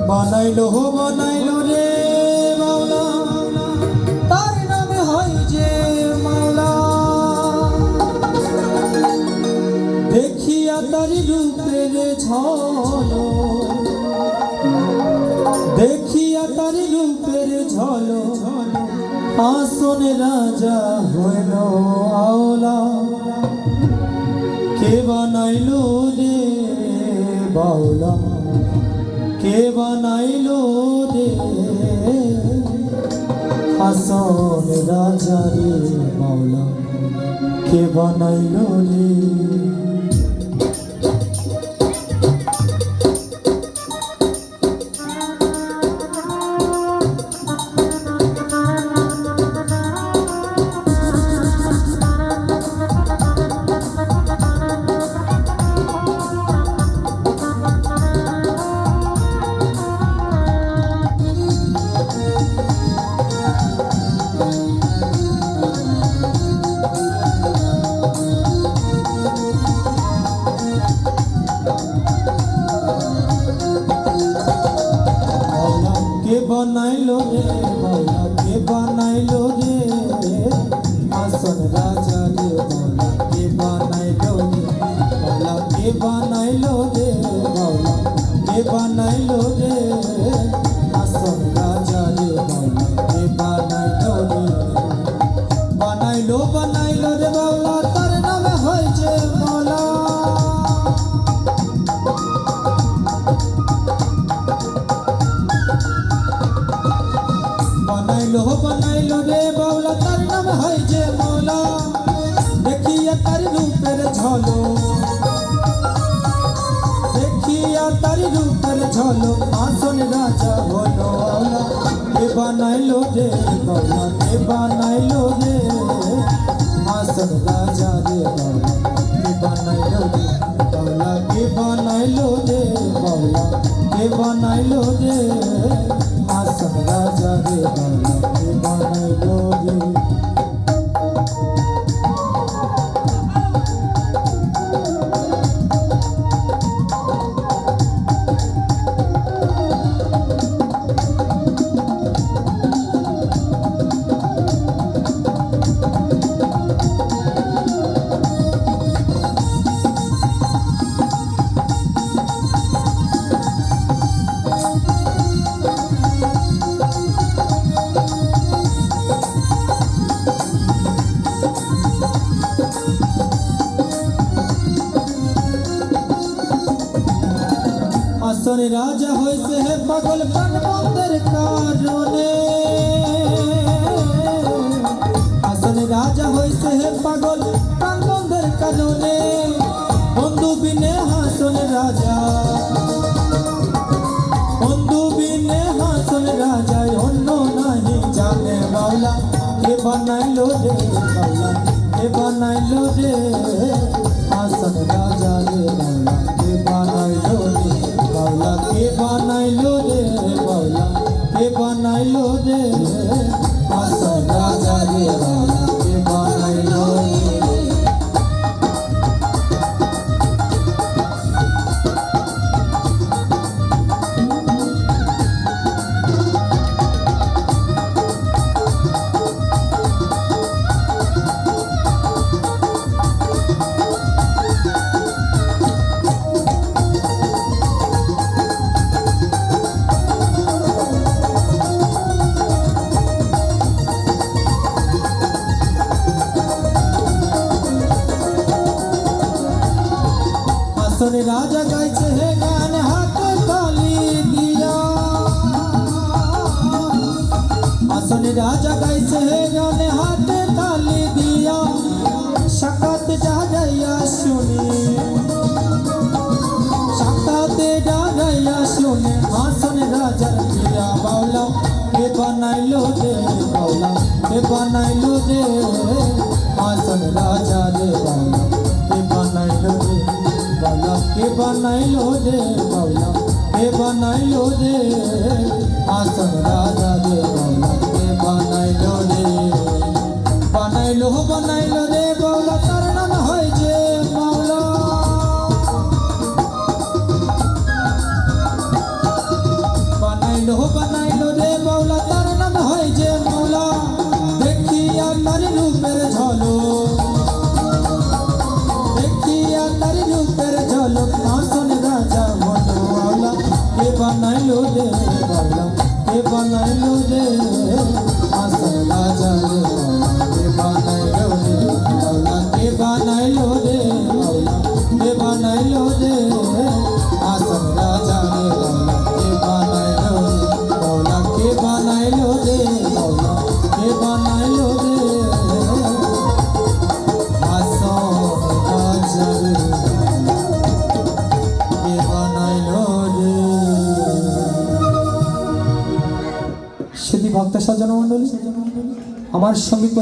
বানাইলো রে মাওলা, তার নামে হয় যে মাওলা। দেখিয়া তার রূপের ঝলক, দেখিয়া তার রূপের ঝলক, আসনে রাজা হইল আওলা। কে বানাইলো রে বাউলা, কে বানাইলো রে আসন রাজা রে মাওলা, কে বানাইলো রে। কে বানাইলো রে মাওলা, কে বানাইলো রে আসন রাজা রে মাওলা, কে বানাইলো রে মাওলা, কে বানাইলো রে মাওলা, কে বানাইলো রে আসন রাজা রে মাওলা, কে বানাইলো রে। বানাইলো রে মাওলা, তার নামে হয়েছে মাওলা। বানাইলো রে বাউলা, তার নাম হয় যে মাওলা। দেখিয়া তার রূপের ঝলক, দেখিয়া তার রূপের ঝলক, আসন রাজা হলো আওলা। কে বানাইলো রে বাউলা, কে বানাইলো রে আসন রাজা রে বাউলা, কে বানাইলো রে বাউলা, কে বানাইলো রে বাউলা, কে বানাইলো রে আসন রাজা রে বাউলা, কে বানাইলো রে। আসনে রাজা হয়েছে হে পাগল প্রাণবন্ধের কারণে, আসনে রাজা হয়েছে হে পাগল প্রাণবন্ধের কারণে। বন্ধু বিনে হাসন রাজা, বন্ধু বিনে হাসন রাজা, অন্য নাহি জানে বাউলা। কে বানাইলো রে বাউলা, কে বানাইলো রে হাসন রাজা রে বাউলা, কে বানাইলো রে বাউলা, কে বানাইলো রে বাউলা, কে বানাইলো রে হাসন রাজা রে বাউলা, কে বানাইলো রে। আসনে রাজা গাইছে হে গান হাতে তালি দিয়া, আসনে রাজা গাইছে হে গান হাতে তালি দিয়া। সাকাত জাগাইয়া শুনি, সাকাতে জাগাইয়া শুনে আসন রাজার প্রিয়া বাউলা। কে বানাইলো রে বাউলা, কে বানাইলো রে আসন রাজা রে বাউলা, কে বানাইলো রে বাউলা, কে বানাইলো রে বাউলা, কে বানাইলো রে আসন রাজা রে বাউলা, কে বানাইলো রে। বানাইলো রে বাউলা, তার নাম হয় যে মাওলা। সজ্জন মণ্ডলী আমার সঙ্গীত